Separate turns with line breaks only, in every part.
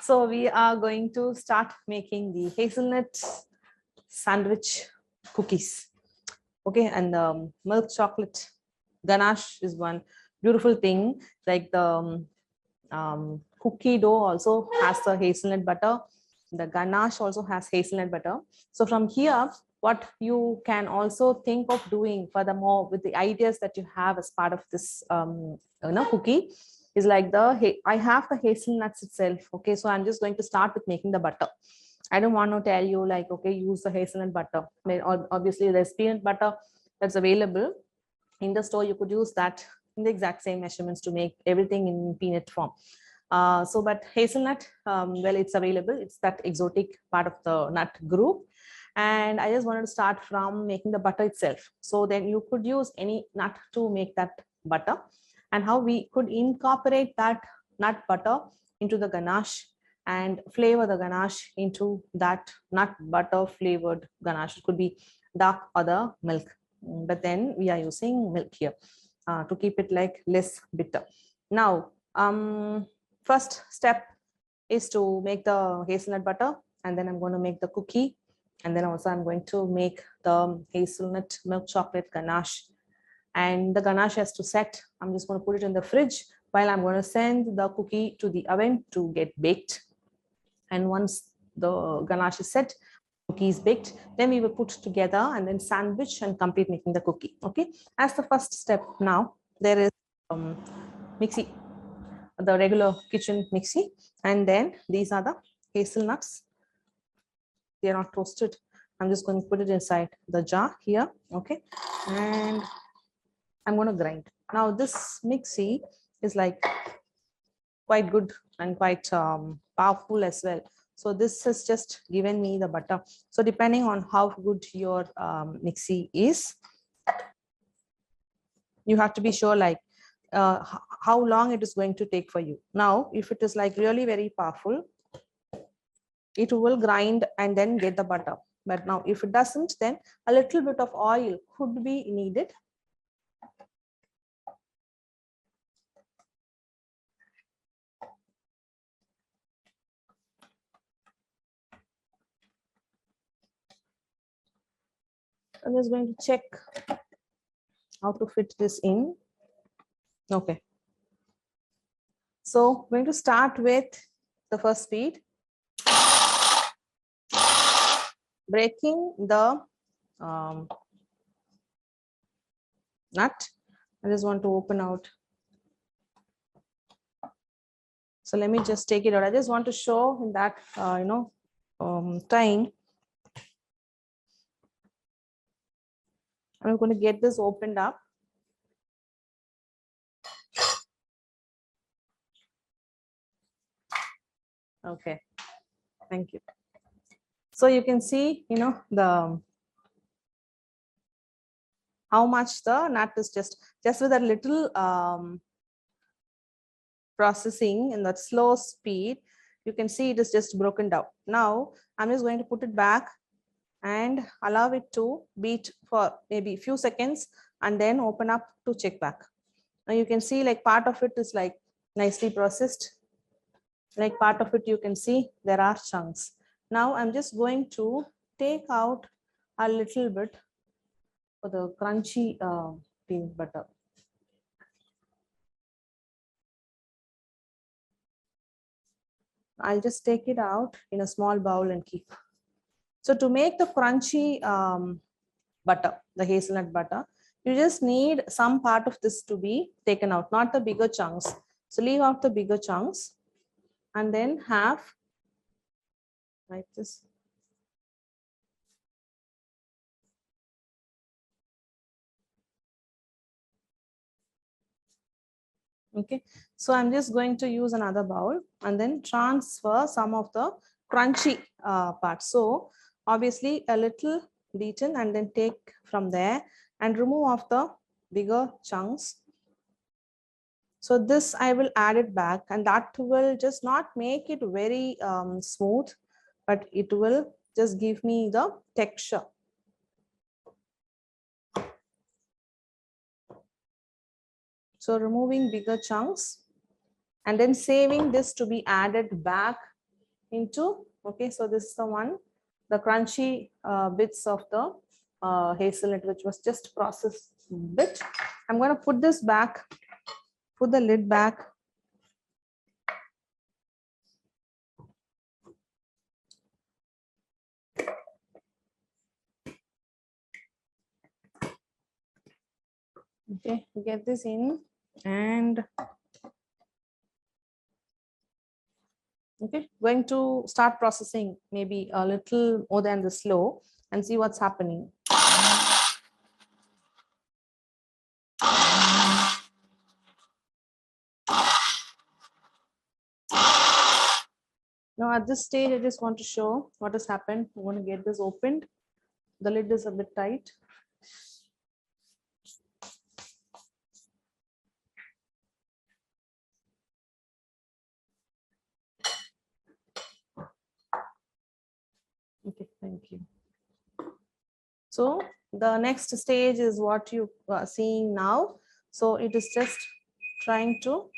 So we are going to start making the hazelnut sandwich cookies. Okay, and the milk chocolate ganache is one beautiful thing. Like the cookie dough also has the hazelnut butter. The ganache also has hazelnut butter. So from here, what you can also think of doing furthermore with the ideas that you have as part of this cookie is like I have the hazelnuts itself. Okay, so I'm just going to start with making the butter. I don't want to tell you like, okay, use the hazelnut butter. Obviously, there's peanut butter that's available in the store. You could use that in the exact same measurements to make everything in peanut form. But hazelnut, well, it's available. It's that exotic part of the nut group. And I just wanted to start from making the butter itself. So then you could use any nut to make that butter, and how we could incorporate that nut butter into the ganache and flavor the ganache into that nut butter flavored ganache. It could be dark or the milk, but then we are using milk here to keep it like less bitter. Now, first step is to make the hazelnut butter, and then I'm going to make the cookie, and then also I'm going to make the hazelnut milk chocolate ganache. And the ganache has to set. I'm just going to put it in the fridge while I'm going to send the cookie to the oven to get baked. And once the ganache is set, cookie is baked, then we will put together and then sandwich and complete making the cookie. Okay, as the first step, now there is mixie, the regular kitchen mixie, and then these are the hazelnuts. They are not toasted. I'm just going to put it inside the jar here. Okay, and I'm going to grind. Now this mixie is like quite good and quite powerful as well. So this has just given me the butter. So depending on how good your mixie is, you have to be sure like how long it is going to take for you. Now, if it is like really very powerful, it will grind and then get the butter. But now if it doesn't, then a little bit of oil could be needed. I'm just going to check how to fit this in. Okay. So I'm going to start with the first speed, breaking the nut. I just want to open out. So let me just take it out. I just want to show in that, time. I'm going to get this opened up. Okay, thank you. So you can see, how much the nut is just with a little processing in that slow speed. You can see it is just broken down. Now I'm just going to put it back and allow it to beat for maybe a few seconds and then open up to check back. Now you can see like part of it is like nicely processed. Like part of it, you can see there are chunks. Now I'm just going to take out a little bit for the crunchy peanut butter. I'll just take it out in a small bowl and keep. So to make the crunchy butter, the hazelnut butter, you just need some part of this to be taken out, not the bigger chunks. So leave out the bigger chunks and then have like this. Okay, so I'm just going to use another bowl and then transfer some of the crunchy part. So obviously a little beaten and then take from there and remove off the bigger chunks. So this I will add it back, and that will just not make it very smooth, but it will just give me the texture. So removing bigger chunks and then saving this to be added back into, okay, so this is the one, the crunchy bits of the hazelnut, which was just processed bit. I'm going to put this back, put the lid back. Okay, get this in and okay, going to start processing maybe a little more than the slow and see what's happening. Now at this stage, I just want to show what has happened. I want to get this opened. The lid is a bit tight. Okay, thank you. So the next stage is what you are seeing now. So it is just trying to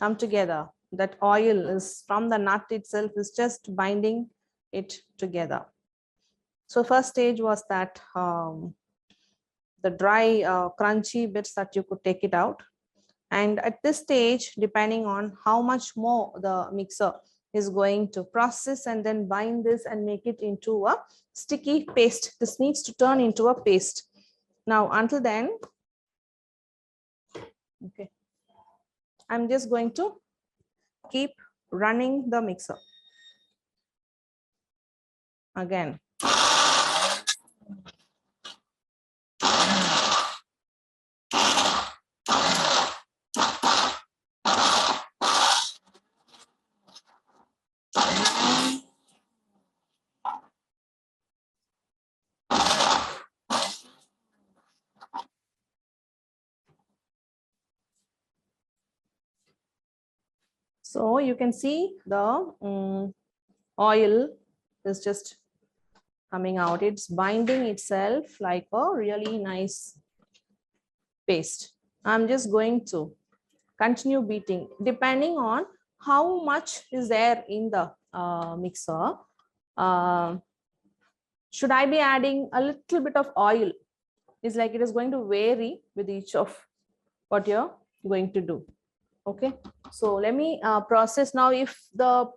come together. That oil is from the nut itself is just binding it together. So first stage was that the dry crunchy bits that you could take it out. And at this stage, depending on how much more the mixer is going to process and then bind this and make it into a sticky paste. This needs to turn into a paste. Now, until then, okay, I'm just going to keep running the mixer. Again. So you can see the oil is just coming out. It's binding itself like a really nice paste. I'm just going to continue beating depending on how much is there in the mixer. Should I be adding a little bit of oil? It's like it is going to vary with each of what you're going to do. Okay, so let me process now. If the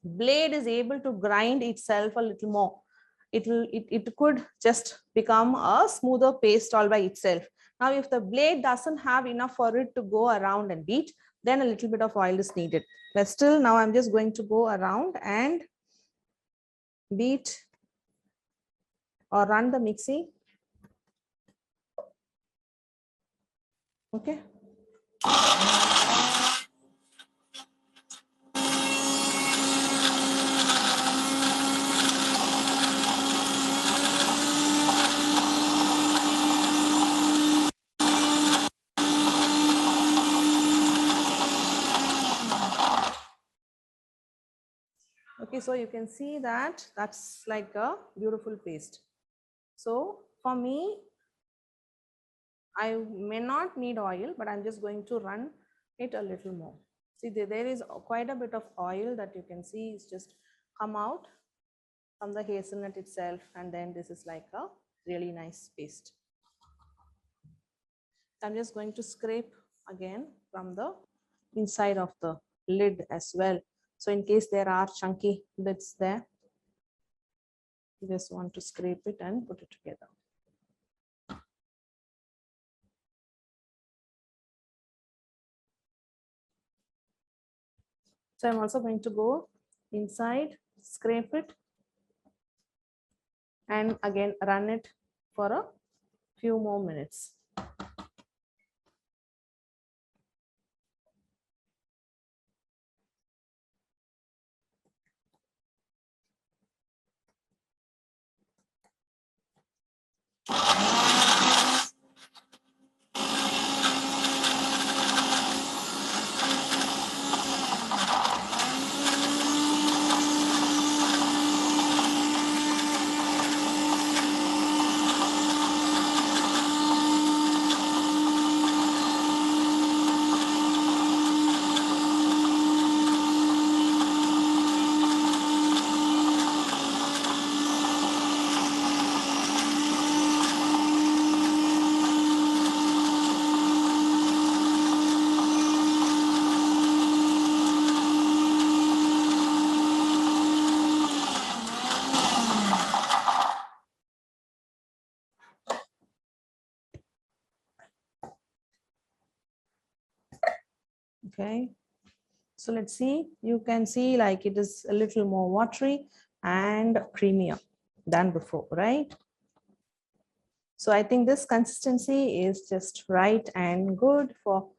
blade is able to grind itself a little more, it could just become a smoother paste all by itself. Now if the blade doesn't have enough for it to go around and beat, then a little bit of oil is needed. But still, now I'm just going to go around and beat or run the mixie. Okay. Okay, so you can see that that's like a beautiful paste. So for me, I may not need oil, but I'm just going to run it a little more. See, there is quite a bit of oil that you can see is just come out from the hazelnut itself. And then this is like a really nice paste. I'm just going to scrape again from the inside of the lid as well. So in case there are chunky bits there, you just want to scrape it and put it together. So I'm also going to go inside, scrape it, and again run it for a few more minutes. Okay. So let's see, you can see like it is a little more watery and creamier than before, right? So I think this consistency is just right and good for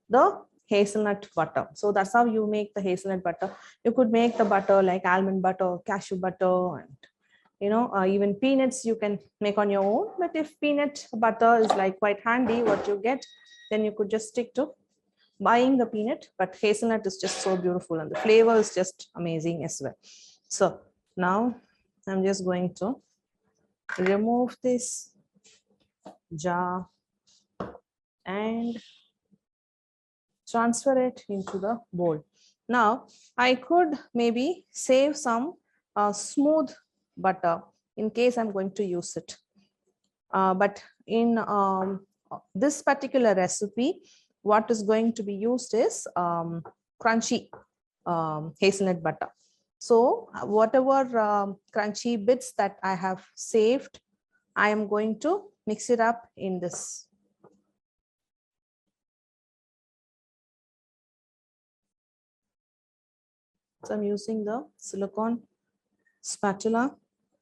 the hazelnut butter. So that's how you make the hazelnut butter. You could make the butter like almond butter, cashew butter, and even peanuts you can make on your own. But if peanut butter is like quite handy, what you get, then you could just stick to buying the peanut. But hazelnut is just so beautiful and the flavor is just amazing as well. So now I'm just going to remove this jar and transfer it into the bowl. Now I could maybe save some smooth butter in case I'm going to use it. But in this particular recipe, what is going to be used is crunchy hazelnut butter. So whatever crunchy bits that I have saved, I am going to mix it up in this. So I'm using the silicone spatula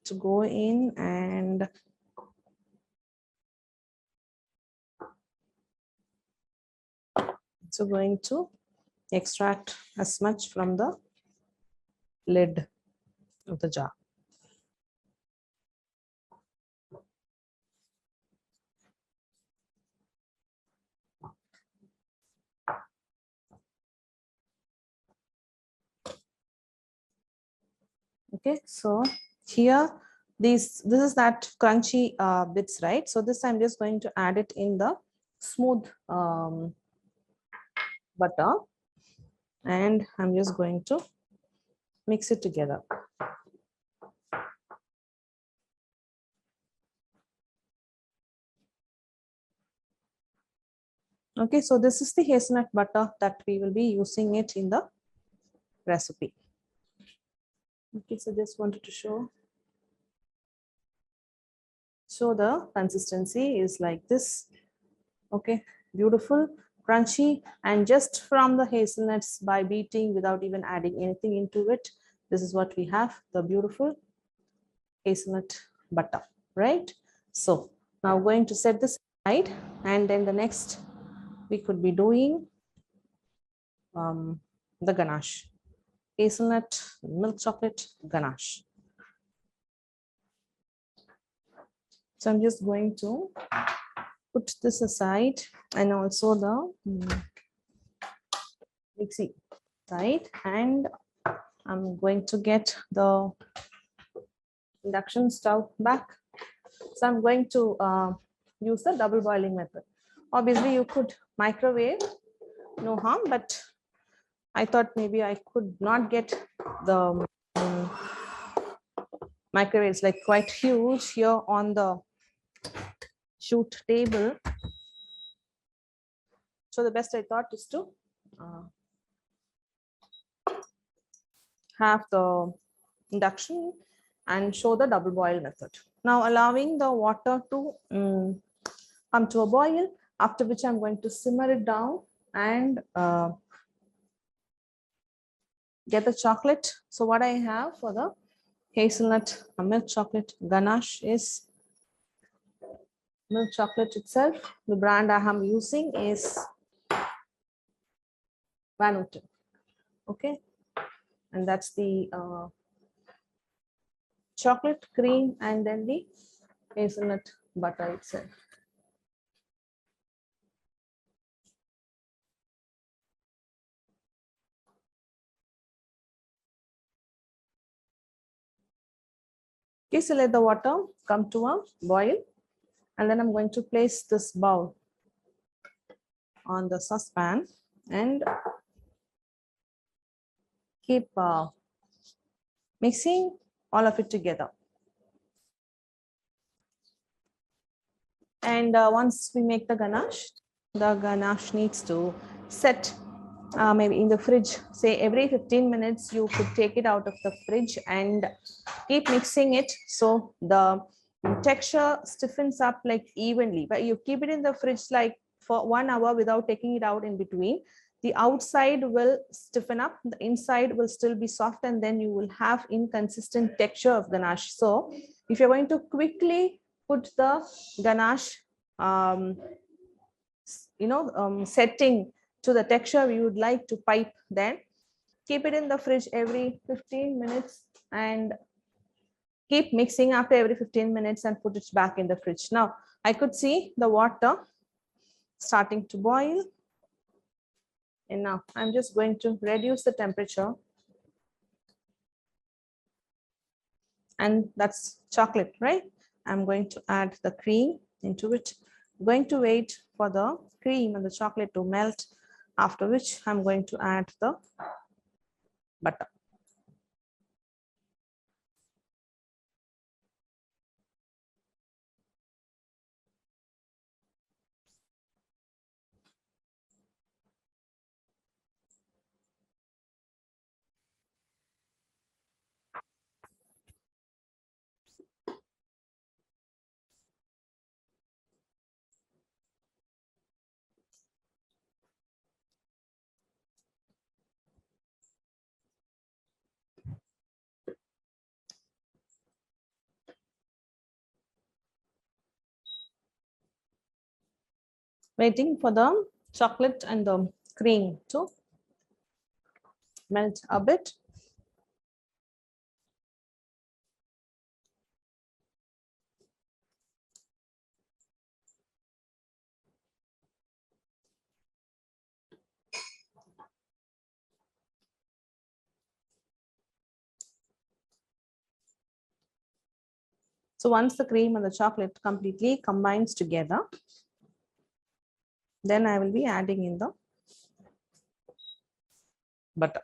to go in and so going to extract as much from the lid of the jar. Okay, so here this is that crunchy bits, right? So this I'm just going to add it in the smooth butter, and I'm just going to mix it together. Okay, so this is the hazelnut butter that we will be using it in the recipe. Okay, so just wanted to show. So the consistency is like this. Okay, beautiful, crunchy, and just from the hazelnuts by beating without even adding anything into it, this is what we have, the beautiful hazelnut butter, right? So now going to set this aside, and then the next we could be doing the ganache, hazelnut milk chocolate ganache. So I'm just going to put this aside, and also the mixie side, and I'm going to get the induction stove back. So I'm going to use the double boiling method. Obviously you could microwave, no harm, but I thought maybe I could not get the microwaves like quite huge here on the shoot table. So the best I thought is to have the induction and show the double boil method. Now allowing the water to come to a boil, after which I'm going to simmer it down and get the chocolate. So what I have for the hazelnut milk chocolate ganache is milk chocolate itself. The brand I am using is Vanuatu. Okay, and that's the chocolate cream and then the hazelnut butter itself. Okay, so let the water come to a boil, and then I'm going to place this bowl on the saucepan and keep mixing all of it together. And once we make the ganache needs to set maybe in the fridge. Say every 15 minutes, you could take it out of the fridge and keep mixing it so the texture stiffens up like evenly. But you keep it in the fridge like for 1 hour without taking it out in between. the outside will stiffen up, the inside will still be soft, and then you will have inconsistent texture of ganache. So if you're going to quickly put the ganache, setting to the texture we would like to pipe, then keep it in the fridge every 15 minutes and keep mixing after every 15 minutes and put it back in the fridge. Now I could see the water starting to boil. And now I'm just going to reduce the temperature. And that's chocolate, right? I'm going to add the cream into it. I'm going to wait for the cream and the chocolate to melt, after which I'm going to add the butter. Waiting for the chocolate and the cream to melt a bit. So once the cream and the chocolate completely combines together, then I will be adding in the butter.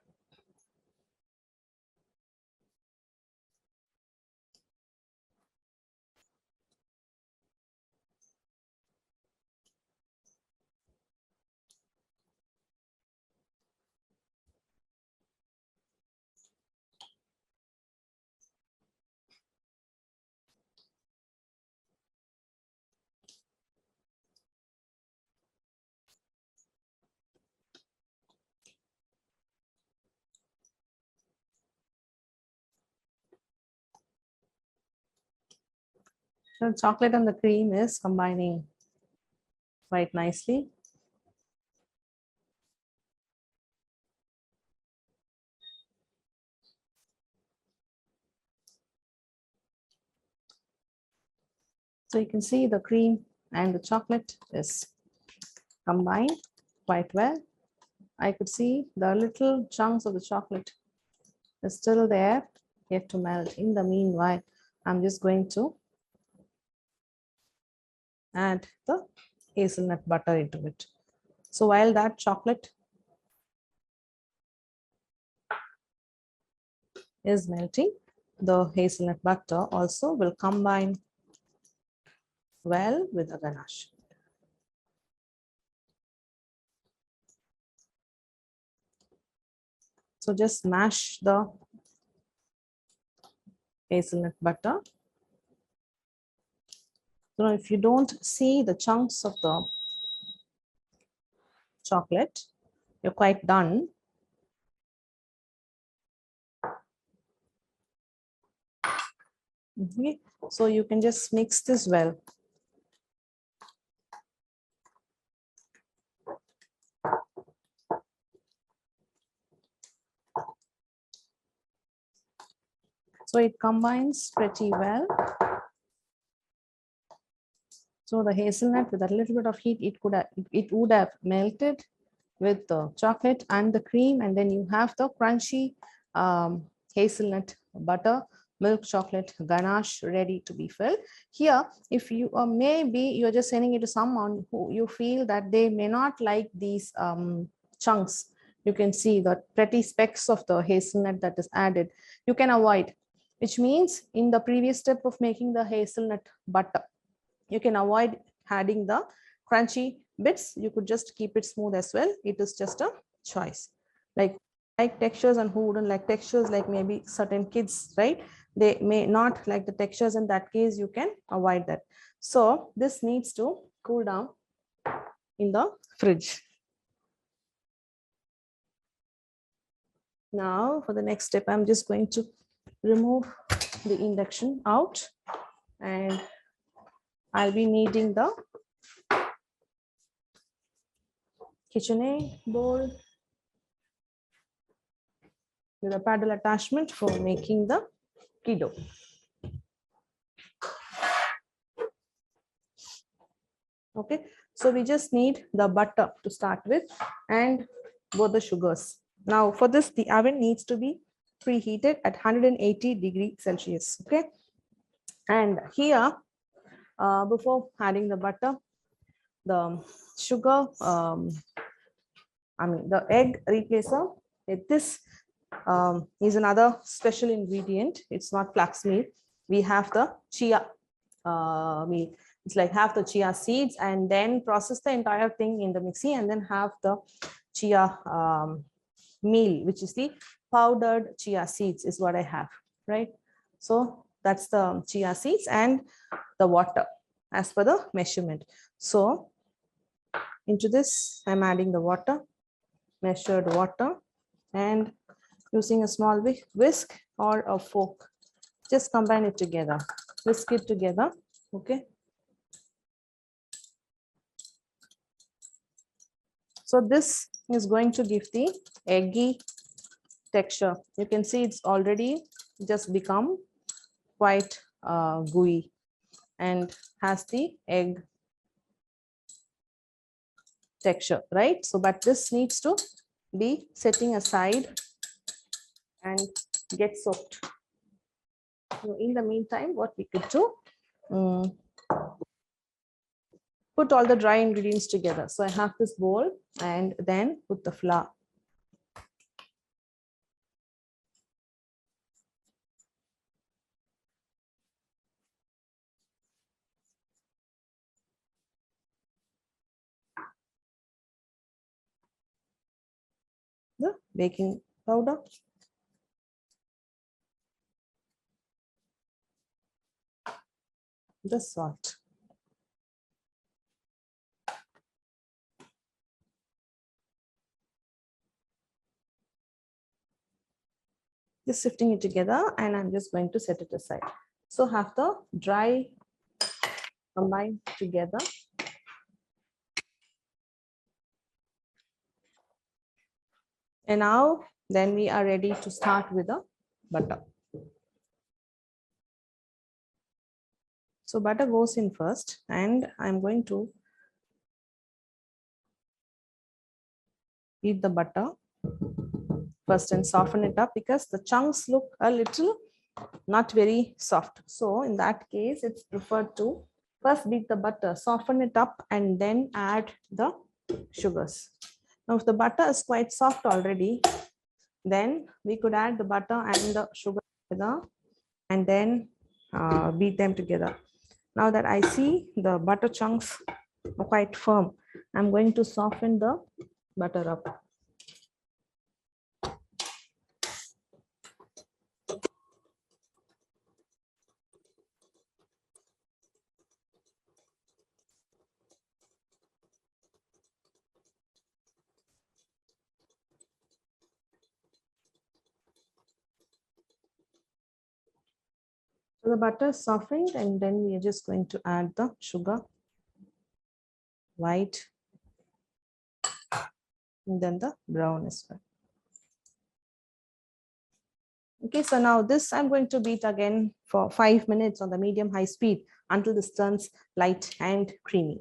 The chocolate and the cream is combining quite nicely. So you can see the cream and the chocolate is combined quite well. I could see the little chunks of the chocolate is still there, yet to melt. In the meanwhile, I'm just going to add the hazelnut butter into it. So while that chocolate is melting, the hazelnut butter also will combine well with the ganache. So just mash the hazelnut butter. So if you don't see the chunks of the chocolate, you're quite done. Okay, so you can just mix this well. So it combines pretty well. So the hazelnut with a little bit of heat, it would have melted with the chocolate and the cream, and then you have the crunchy hazelnut butter, milk chocolate ganache ready to be filled. Here, if you maybe you're just sending it to someone who you feel that they may not like these chunks, you can see the pretty specks of the hazelnut that is added, you can avoid, which means in the previous step of making the hazelnut butter, you can avoid adding the crunchy bits. You could just keep it smooth as well. It is just a choice. Like textures and who wouldn't like textures, like maybe certain kids, right? They may not like the textures. In that case, you can avoid that. So this needs to cool down in the fridge. Now for the next step, I'm just going to remove the induction out, and I'll be needing the KitchenAid bowl with a paddle attachment for making the ghee dough. Okay, so we just need the butter to start with and both the sugars. Now for this, the oven needs to be preheated at 180 degrees Celsius. Okay, and here before adding the butter, the sugar, the egg replacer. This is another special ingredient. It's not flax meal. We have the chia meal. It's like have the chia seeds and then process the entire thing in the mixie and then have the chia meal, which is the powdered chia seeds is what I have, right? So that's the chia seeds and the water as per the measurement. So into this, I'm adding the water, measured water, and using a small whisk or a fork, just combine it together, whisk it together. Okay. So this is going to give the eggy texture. You can see it's already just become quite gooey and has the egg texture, right? So, but this needs to be setting aside and get soaked. So in the meantime, what we could do, put all the dry ingredients together. So I have this bowl and then put the flour. The baking powder. The salt. Just sifting it together and I'm just going to set it aside. So have the dry combined together. And now then we are ready to start with the butter. So butter goes in first and I'm going to heat the butter first and soften it up because the chunks look a little not very soft. So in that case, it's preferred to first beat the butter, soften it up, and then add the sugars. Now, if the butter is quite soft already, then we could add the butter and the sugar together and then beat them together. Now that I see the butter chunks are quite firm, I'm going to soften the butter up. So the butter is softened and then we are just going to add the sugar, white, and then the brown as well. Okay, so now this I'm going to beat again for 5 minutes on the medium high speed until this turns light and creamy.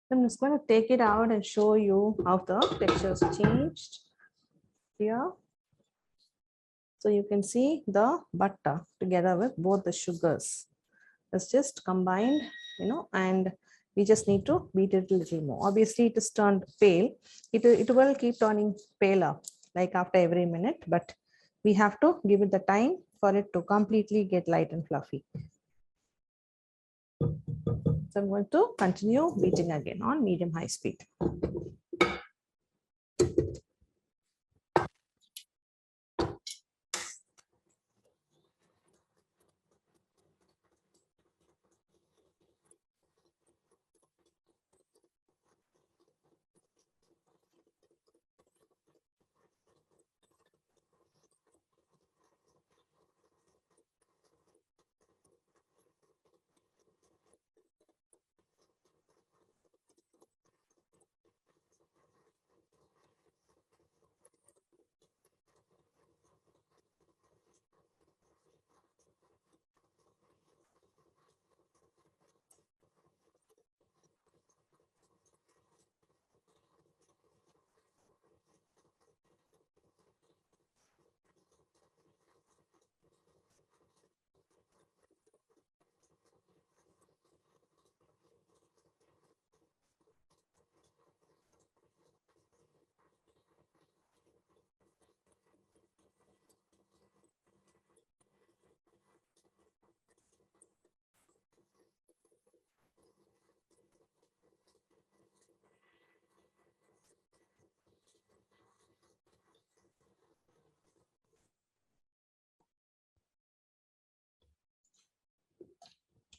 I'm just going to take it out and show you how the textures changed here. So you can see the butter together with both the sugars. It's just combined, and we just need to beat it a little more. Obviously, it is turned pale. It will keep turning paler like after every minute, but we have to give it the time for it to completely get light and fluffy. So I'm going to continue beating again on medium-high speed.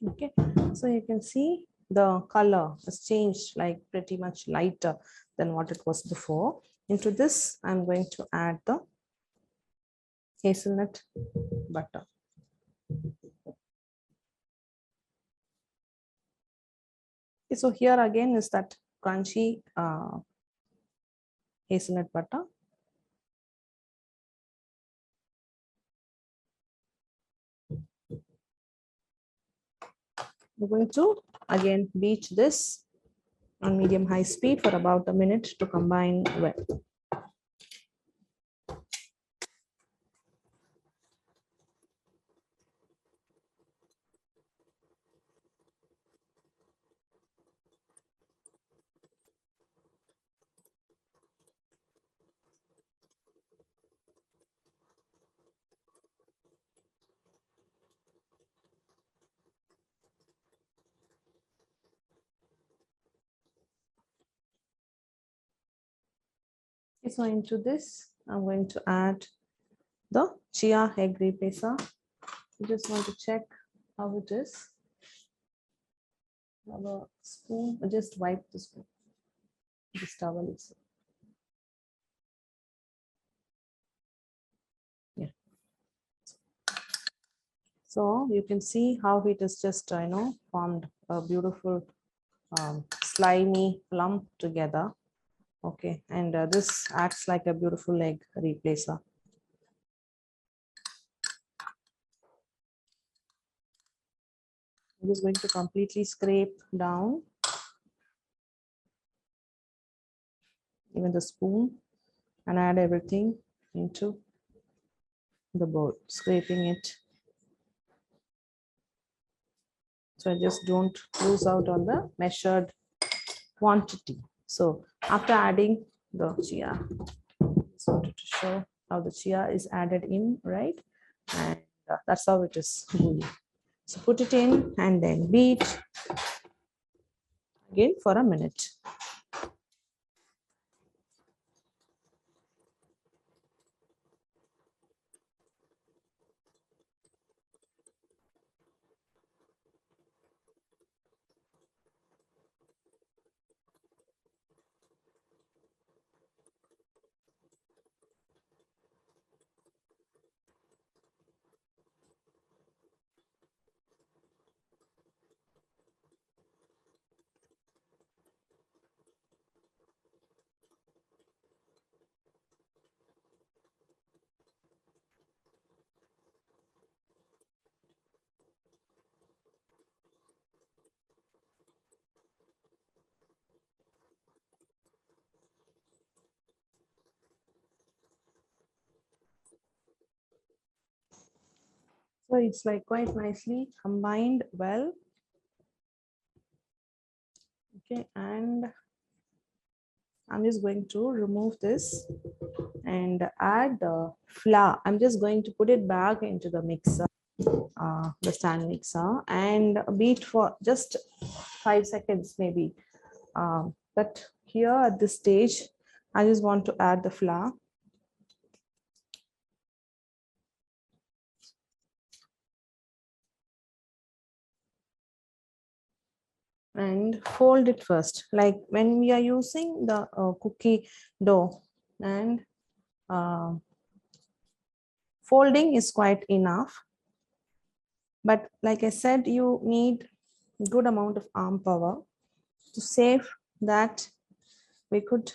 Okay, so you can see the color has changed, like pretty much lighter than what it was before. Into this, I'm going to add the hazelnut butter. Okay, so here again is that crunchy hazelnut butter. We're going to again beat this on medium-high speed for about a minute to combine well. So into this, I'm going to add the chia egg replacer. I just want to check how it is. Have a spoon, just wipe the spoon. This towel is. Yeah. So you can see how it is just formed a beautiful slimy lump together. Okay, and this acts like a beautiful egg replacer. I'm just going to completely scrape down even the spoon and add everything into the bowl, scraping it. So I just don't lose out on the measured quantity. So after adding the chia, just wanted to show how the chia is added in, right? And that's how it is gooey. So put it in and then beat again for a minute. So it's like quite nicely combined well. Okay, and I'm just going to remove this and add the flour. I'm just going to put it back into the mixer, the stand mixer, and beat for just 5 seconds maybe. But here at this stage, I just want to add the flour. And fold it first, like when we are using the cookie dough, and uh, folding is quite enough. But like I said, you need good amount of arm power to save that. We could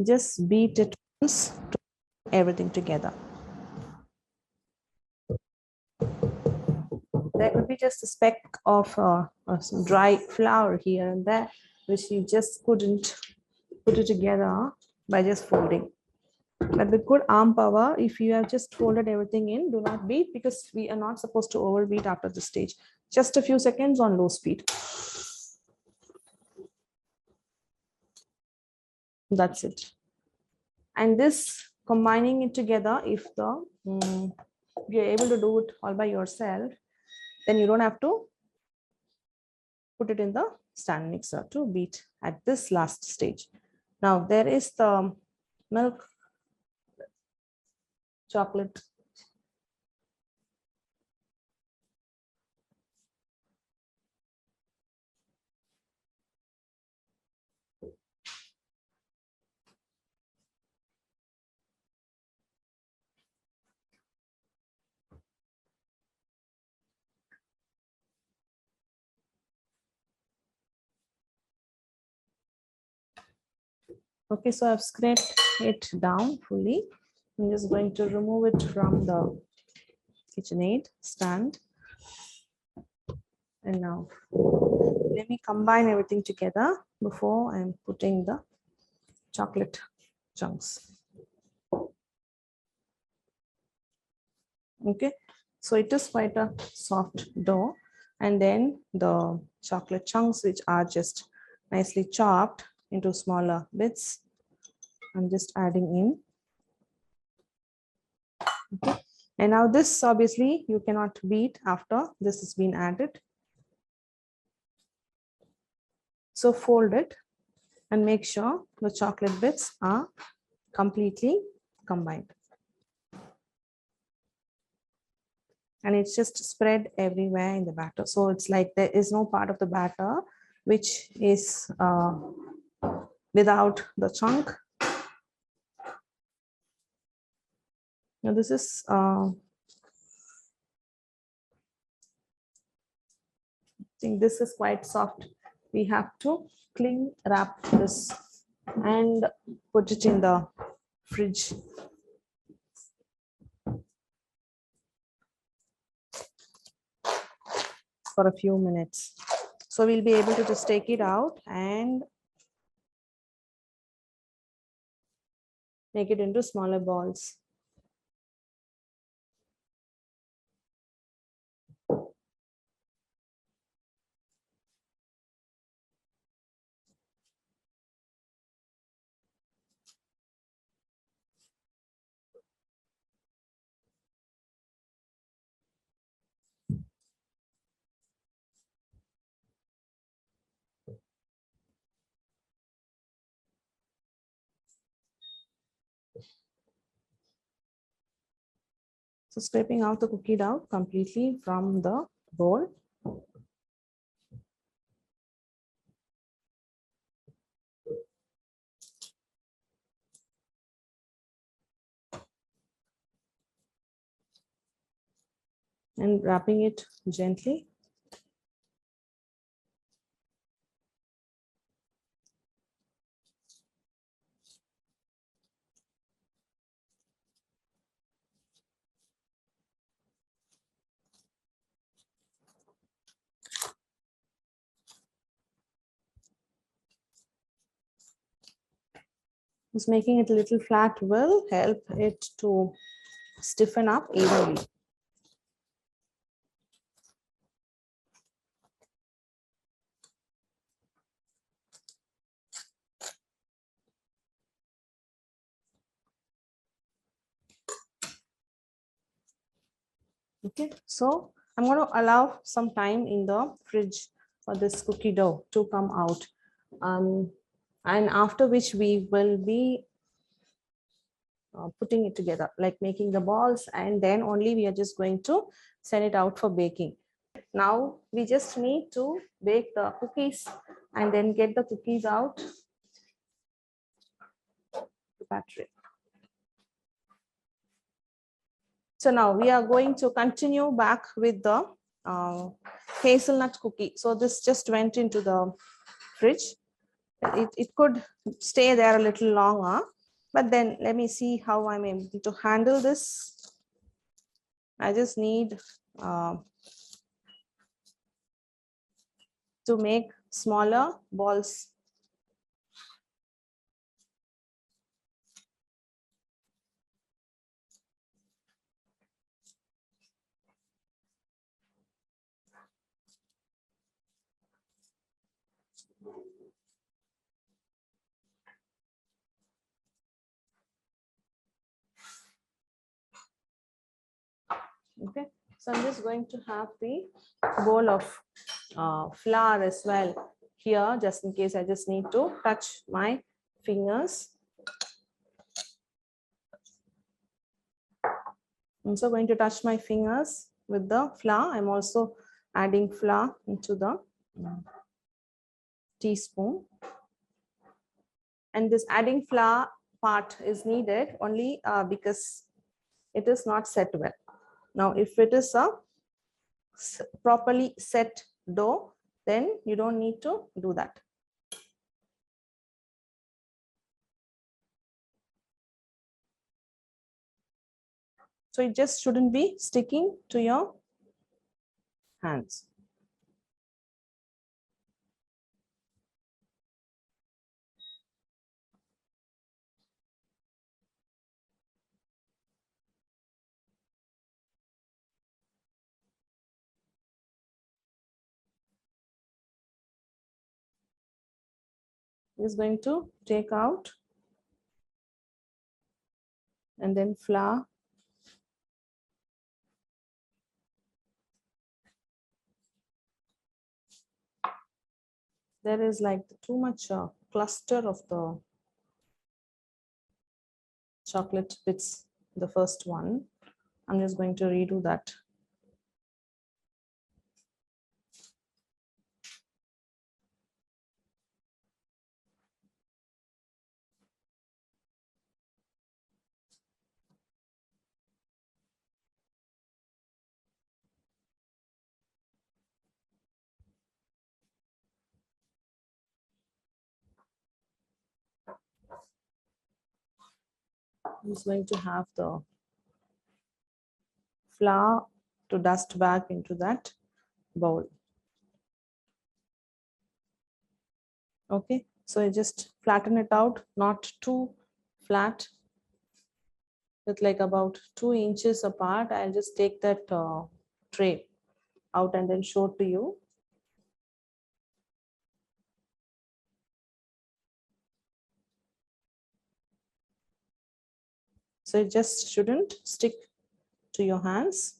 just beat it once to everything together. There could be just a speck of some dry flour here and there, which you just couldn't put it together by just folding. But with good arm power, if you have just folded everything in, do not beat, because we are not supposed to overbeat after this stage. Just a few seconds on low speed. That's it. And this combining it together, if you're able to do it all by yourself, then you don't have to put it in the stand mixer to beat at this last stage. Now there is the milk chocolate. Okay, so I've scraped it down fully. I'm just going to remove it from the KitchenAid stand. And now let me combine everything together before I'm putting the chocolate chunks. Okay, so it is quite a soft dough, and then the chocolate chunks, which are just nicely chopped into smaller bits, I'm just adding in. Okay, and now this obviously you cannot beat after this has been added. So fold it and make sure the chocolate bits are completely combined. And it's just spread everywhere in the batter. So it's like there is no part of the batter which is without the chunk. Now this is I think this is quite soft. We have to cling wrap this and put it in the fridge for a few minutes. So we'll be able to just take it out and make it into smaller balls. So scraping out the cookie dough completely from the bowl. And wrapping it gently. Just making it a little flat will help it to stiffen up evenly. Okay, so I'm going to allow some time in the fridge for this cookie dough to come out. And after which we will be putting it together, like making the balls, and then only we are just going to send it out for baking. Now we just need to bake the cookies and then get the cookies out the battery. So now we are going to continue back with the hazelnut cookie. So this just went into the fridge. It could stay there a little longer, but then let me see how I'm able to handle this. I just need to make smaller balls. Okay, so I'm just going to have the bowl of flour as well here, just in case I just need to touch my fingers. I'm also going to touch my fingers with the flour. I'm also adding flour into the teaspoon. And this adding flour part is needed only because it is not set well. Now, if it is a properly set dough, then you don't need to do that. So it just shouldn't be sticking to your hands. Is going to take out and then flour. There is like too much cluster of the chocolate bits, the first one. I'm just going to redo that. I'm just going to have the flour to dust back into that bowl. Okay, so I just flatten it out, not too flat, with like about 2 inches apart. I'll just take that tray out and then show it to you. So it just shouldn't stick to your hands.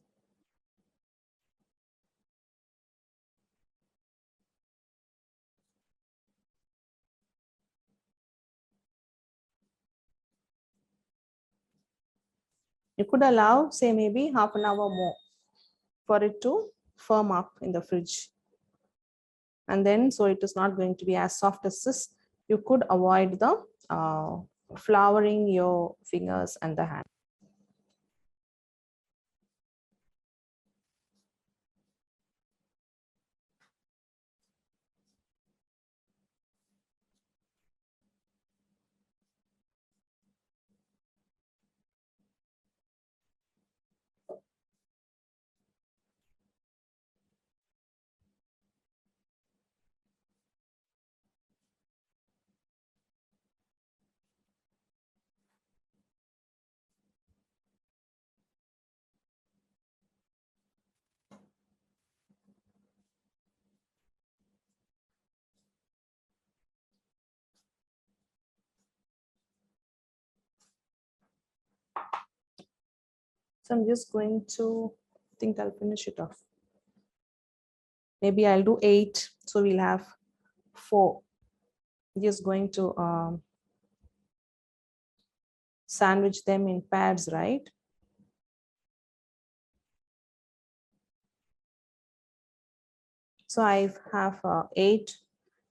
You could allow, say, maybe half an hour more for it to firm up in the fridge. And then, so it is not going to be as soft as this. You could avoid the flouring your fingers and the hand. So I'm just going to think I'll finish it off. Maybe I'll do 8. So we'll have 4. Just going to sandwich them in pairs, right? So I have 8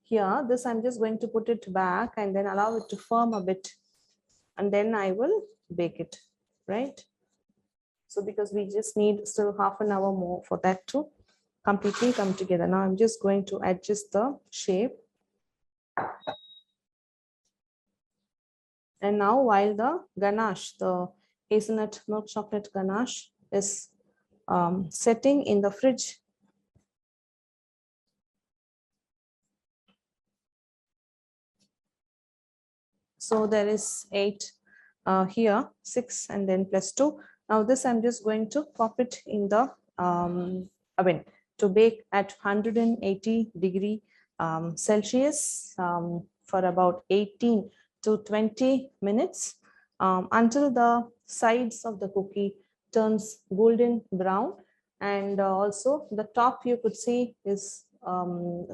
here. This I'm just going to put it back and then allow it to firm a bit. And then I will bake it, right? So because we just need still half an hour more for that to completely come together. Now I'm just going to adjust the shape. And now while the ganache, the hazelnut milk chocolate ganache is setting in the fridge, so there is 8 here, 6 and then plus 2. Now this I'm just going to pop it in the oven to bake at 180 degree Celsius for about 18 to 20 minutes until the sides of the cookie turns golden brown, and also the top you could see is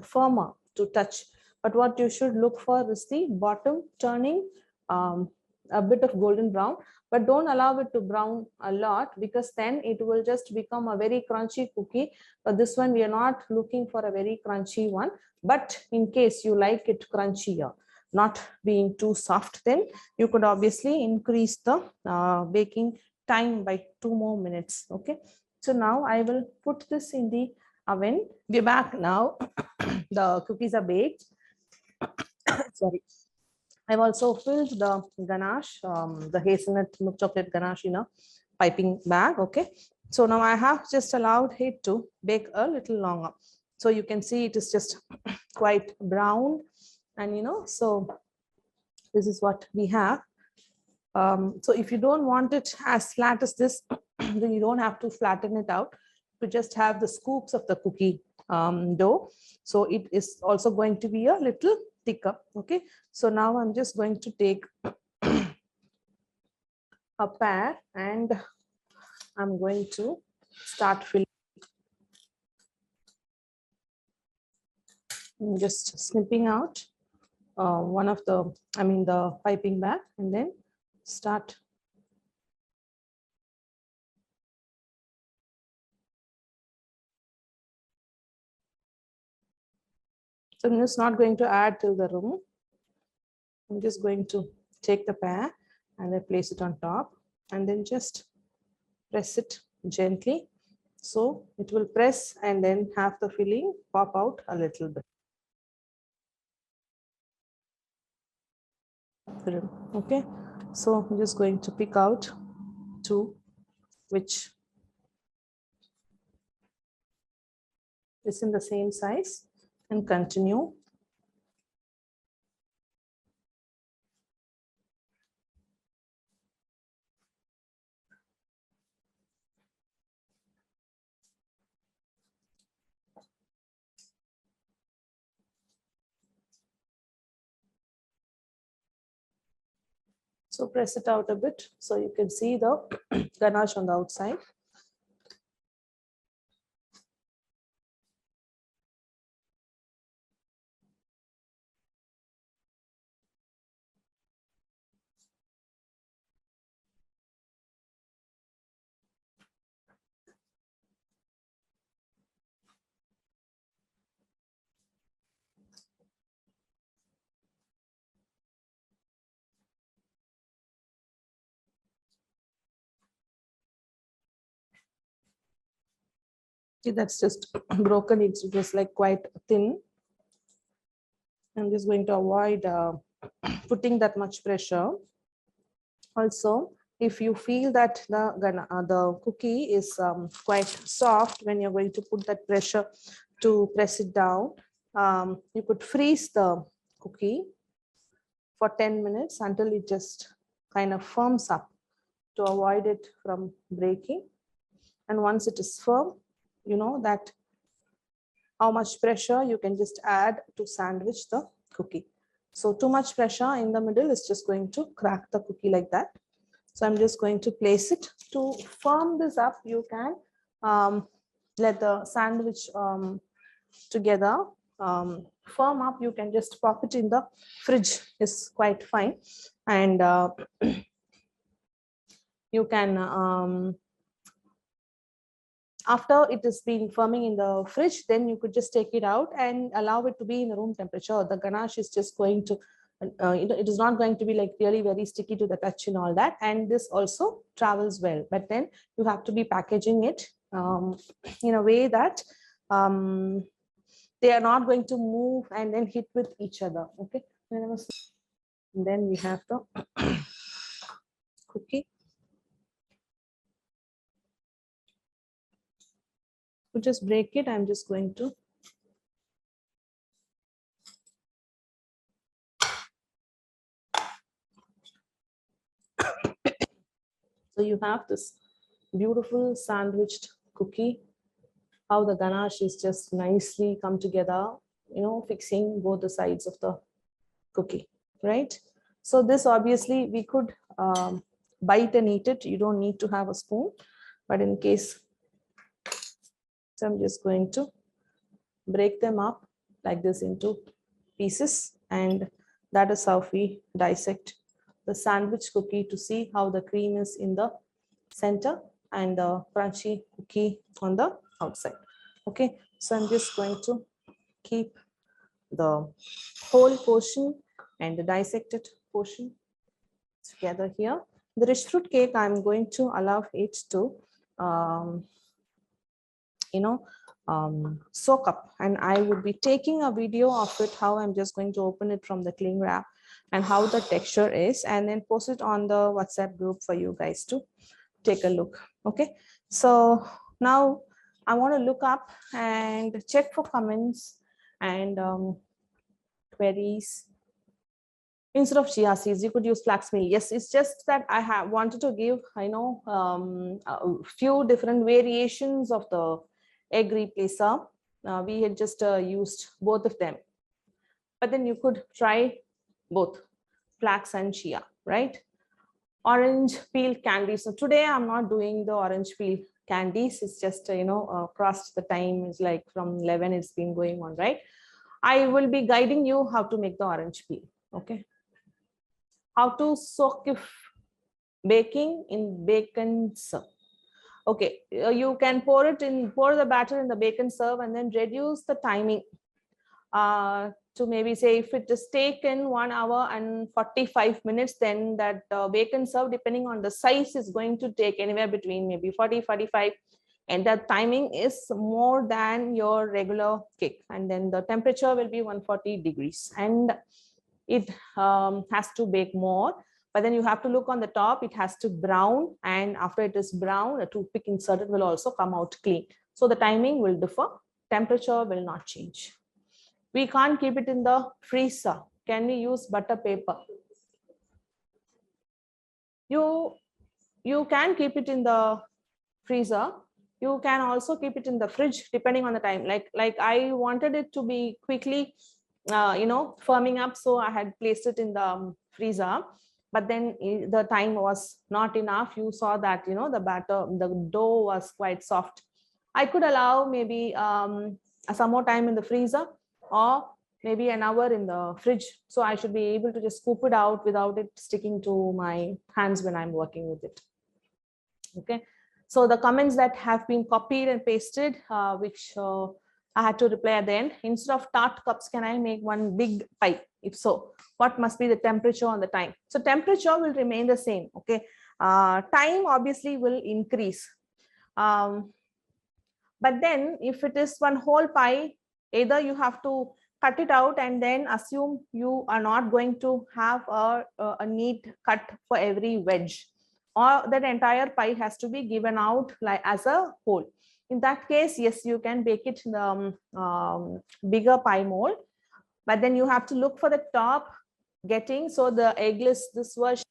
firmer to touch. But what you should look for is the bottom turning a bit of golden brown, but don't allow it to brown a lot because then it will just become a very crunchy cookie. But this one we are not looking for a very crunchy one, but in case you like it crunchier, not being too soft, then you could obviously increase the baking time by 2 more minutes. Okay, so now I will put this in the oven. We're back now. The cookies are baked. Sorry. I've also filled the ganache, the hazelnut milk chocolate ganache in a piping bag. Okay. So now I have just allowed it to bake a little longer. So you can see it is just quite brown, and so this is what we have. So if you don't want it as flat as this, then you don't have to flatten it out. You just have the scoops of the cookie dough. So it is also going to be a little thicker. Okay. So now I'm just going to take a pan and I'm going to start filling. I'm just snipping out one of the piping bag and then start. So I'm just not going to add till the room. I'm just going to take the pan and I place it on top and then just press it gently. So it will press and then have the filling pop out a little bit. Okay, so I'm just going to pick out 2 which is in the same size and continue. So press it out a bit so you can see the ganache on the outside. See, that's just broken. It's just like quite thin. I'm just going to avoid putting that much pressure. Also, if you feel that the cookie is quite soft when you're going to put that pressure to press it down, you could freeze the cookie for 10 minutes until it just kind of firms up to avoid it from breaking. And once it is firm, you know that how much pressure you can just add to sandwich the cookie. So too much pressure in the middle is just going to crack the cookie like that. So I'm just going to place it. To firm this up, you can let the sandwich together firm up. You can just pop it in the fridge, is quite fine. And you can after it is being firming in the fridge, then you could just take it out and allow it to be in the room temperature. The ganache is just going to it is not going to be like really very sticky to the touch and all that, and this also travels well. But then you have to be packaging it in a way that they are not going to move and then hit with each other. Okay, and then we have the cookie. To just break it, I'm just going to so you have this beautiful sandwiched cookie, how the ganache is just nicely come together, fixing both the sides of the cookie, right? So this obviously we could bite and eat it. You don't need to have a spoon, but in case, so I'm just going to break them up like this into pieces, and that is how we dissect the sandwich cookie to see how the cream is in the center and the crunchy cookie on the outside. Okay, so I'm just going to keep the whole portion and the dissected portion together here. The rich fruit cake, I'm going to allow it to soak up, and I would be taking a video of it, how I'm just going to open it from the cling wrap and how the texture is, and then post it on the WhatsApp group for you guys to take a look. Okay, so now I want to look up and check for comments and queries. Instead of chia seeds, you could use flax meal. Yes, it's just that I have wanted to give a few different variations of the egg replacer. We had just used both of them, but then you could try both flax and chia, right? Orange peel candy. So today I'm not doing the orange peel candies. It's just crossed the time is like from 11. It's been going on, right? I will be guiding you how to make the orange peel. Okay, how to soak if baking in bacon serve. Okay, you can pour the batter in the bacon serve and then reduce the timing to maybe say if it is taken 1 hour and 45 minutes, then that bacon serve, depending on the size, is going to take anywhere between maybe 40-45, and the timing is more than your regular cake, and then the temperature will be 140 degrees, and it has to bake more. But then you have to look on the top, it has to brown, and after it is brown, a toothpick inserted will also come out clean. So the timing will differ, temperature will not change. We can't keep it in the freezer. Can we use butter paper? You can keep it in the freezer. You can also keep it in the fridge depending on the time. Like I wanted it to be quickly firming up, so I had placed it in the freezer, but then the time was not enough. You saw that the dough was quite soft. I could allow maybe some more time in the freezer, or maybe an hour in the fridge, so I should be able to just scoop it out without it sticking to my hands when I'm working with it. Okay, so the comments that have been copied and pasted, which I had to reply at the end. Instead of tart cups, can I make one big pie? If so, what must be the temperature and the time? So temperature will remain the same. Okay, time obviously will increase. But then if it is one whole pie, either you have to cut it out and then assume you are not going to have a neat cut for every wedge, or that entire pie has to be given out like as a whole. In that case, yes, you can bake it in the bigger pie mold, but then you have to look for the top getting, so the eggless, this version,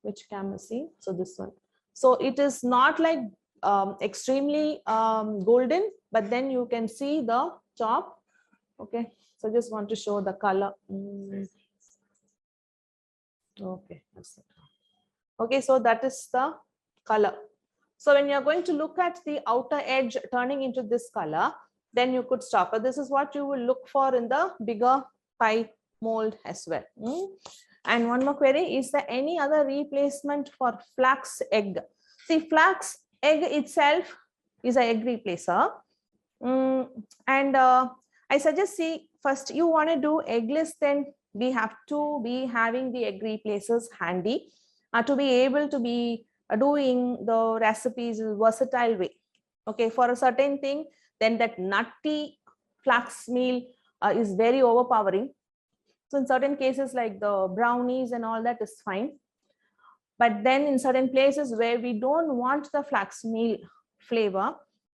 which camera see, so this one. So it is not like extremely golden, but then you can see the top. Okay, so just want to show the color. Okay, that's it. Okay, so that is the color. So when you're going to look at the outer edge turning into this color, then you could stop. But this is what you will look for in the bigger pie mold as well. And one more query, is there any other replacement for flax egg? See, flax egg itself is an egg replacer. And I suggest, see, first you want to do eggless, then we have to be having the egg replacers handy to be able to be doing the recipes in a versatile way. Okay, for a certain thing, then that nutty flax meal is very overpowering. So in certain cases like the brownies and all that is fine. But then in certain places where we don't want the flax meal flavor,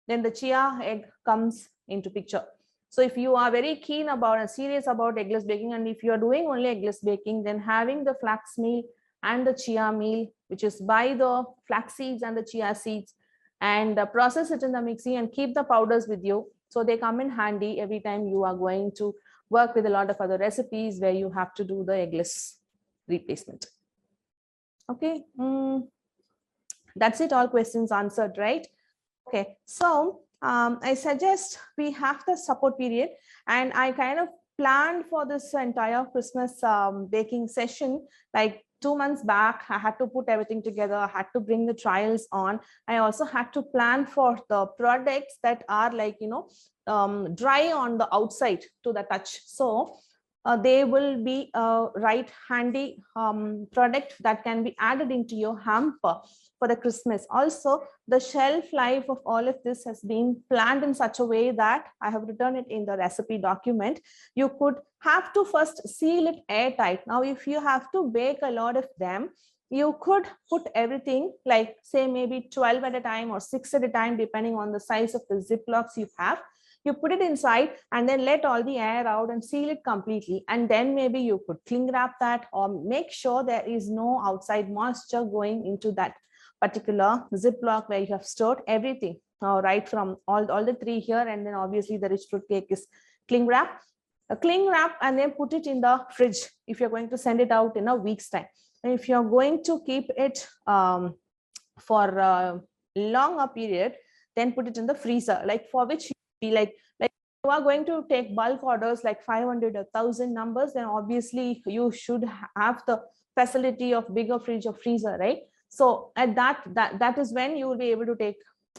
then the chia egg comes into picture. So if you are very keen about and serious about eggless baking, and if you are doing only eggless baking, then having the flax meal and the chia meal, which is buy the flax seeds and the chia seeds and process it in the mixie and keep the powders with you. So they come in handy every time you are going to work with a lot of other recipes where you have to do the eggless replacement. Okay, that's it. All questions answered, right? Okay, so I suggest we have the support period, and I kind of planned for this entire Christmas baking session like 2 months back. I had to put everything together. I had to bring the trials on. I also had to plan for the products that are like, you know, dry on the outside to the touch. So they will be a right handy product that can be added into your hamper for the Christmas. Also, the shelf life of all of this has been planned in such a way that I have written it in the recipe document. You could have to first seal it airtight. Now, if you have to bake a lot of them, you could put everything like say maybe 12 at a time or 6 at a time, depending on the size of the Ziplocs you have. You put it inside and then let all the air out and seal it completely. And then maybe you could cling wrap that or make sure there is no outside moisture going into that particular Ziploc where you have stored everything, right from all the three here. And then obviously the rich fruit cake is cling wrap. Cling wrap and then put it in the fridge if you're going to send it out in a week's time. And if you're going to keep it for a longer period, then put it in the freezer, like for which like you are going to take bulk orders like 500 or 1000 numbers, then obviously you should have the facility of bigger fridge or freezer, right? So at that is when you will be able to take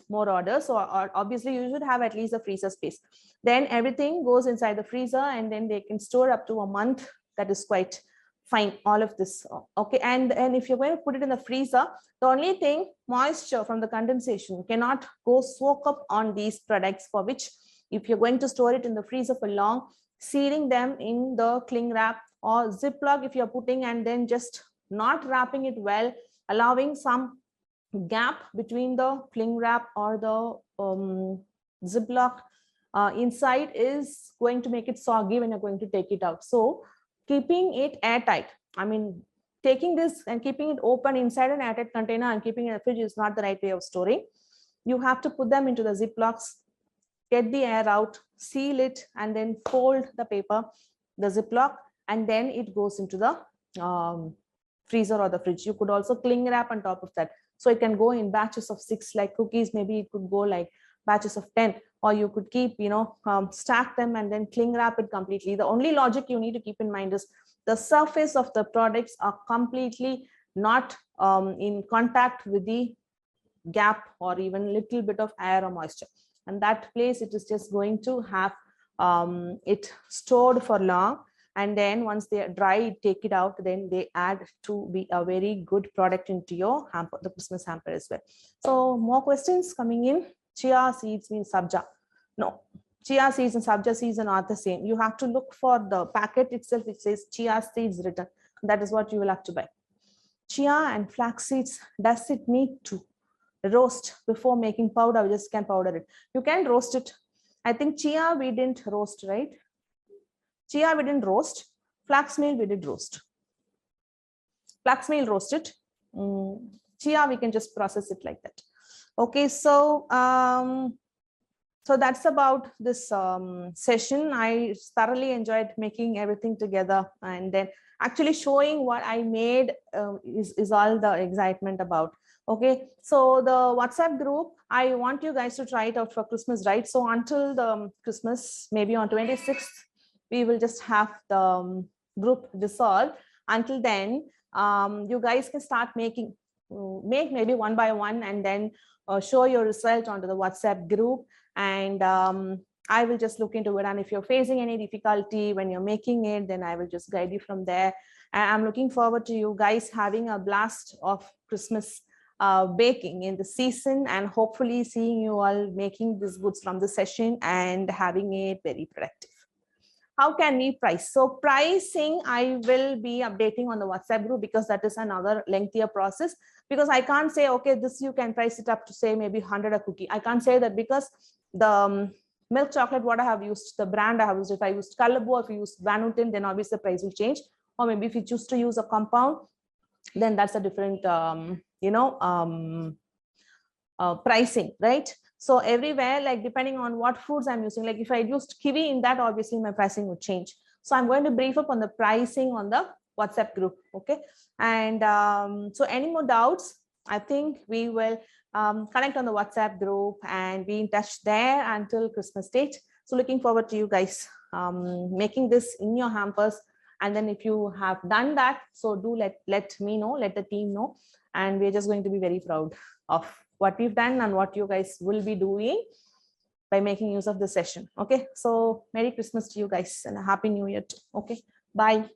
more orders. So obviously you should have at least a freezer space. Then everything goes inside the freezer and then they can store up to a month. That is quite fine, all of this. Okay, and if you're going to put it in the freezer, the only thing, moisture from the condensation cannot go soak up on these products, for which if you're going to store it in the freezer for long, sealing them in the cling wrap or Ziploc if you're putting, and then just not wrapping it well, allowing some gap between the cling wrap or the Ziploc inside is going to make it soggy when you're going to take it out. So keeping it airtight, I mean, taking this and keeping it open inside an airtight container and keeping it in the fridge is not the right way of storing. You have to put them into the Ziplocs, get the air out, seal it, and then fold the paper, the Ziploc, and then it goes into the freezer or the fridge. You could also cling wrap on top of that. So it can go in batches of 6 like cookies. Maybe it could go like batches of 10, or you could keep, you know, stack them and then cling wrap it completely. The only logic you need to keep in mind is the surface of the products are completely not in contact with the gap or even little bit of air or moisture. And that place, it is just going to have it stored for long. And then once they are dry, take it out, then they add to be a very good product into your hamper, the Christmas hamper as well. So more questions coming in. Chia seeds means sabja. No, chia seeds and sabja seeds are not the same. You have to look for the packet itself, which says chia seeds written. That is what you will have to buy. Chia and flax seeds, does it need to roast before making powder? We just can powder it. You can roast it. I think chia we didn't roast, right? Chia we didn't roast. Flax meal we did roast. Flax meal roasted. Chia we can just process it like that. Okay, so so that's about this session. I thoroughly enjoyed making everything together, and then actually showing what I made is all the excitement about. Okay, so the WhatsApp group, I want you guys to try it out for Christmas, right? So until the Christmas, maybe on 26th, we will just have the group dissolved. Until then, you guys can start make maybe one by one, and then show your result onto the WhatsApp group. And I will just look into it. And if you're facing any difficulty when you're making it, then I will just guide you from there. And I'm looking forward to you guys having a blast of Christmas baking in the season, and hopefully seeing you all making these goods from the session and having it very productive. How can we price? So pricing, I will be updating on the WhatsApp group, because that is another lengthier process. Because I can't say, okay, this you can price it up to say maybe 100 a cookie. I can't say that, because the milk chocolate, what I have used, the brand I have used, if I used Calabo, if you use Van Houten, then obviously the price will change. Or maybe if you choose to use a compound, then that's a different, pricing, right? So everywhere, like depending on what foods I'm using, like if I used kiwi in that, obviously my pricing would change. So I'm going to brief up on the pricing on the WhatsApp group. Okay. And so any more doubts, I think we will connect on the WhatsApp group and be in touch there until Christmas date. So looking forward to you guys making this in your hampers. And then if you have done that, so do let me know, let the team know. And we're just going to be very proud of what we've done and what you guys will be doing by making use of the session. Okay, so Merry Christmas to you guys and a Happy New Year too. Okay, bye.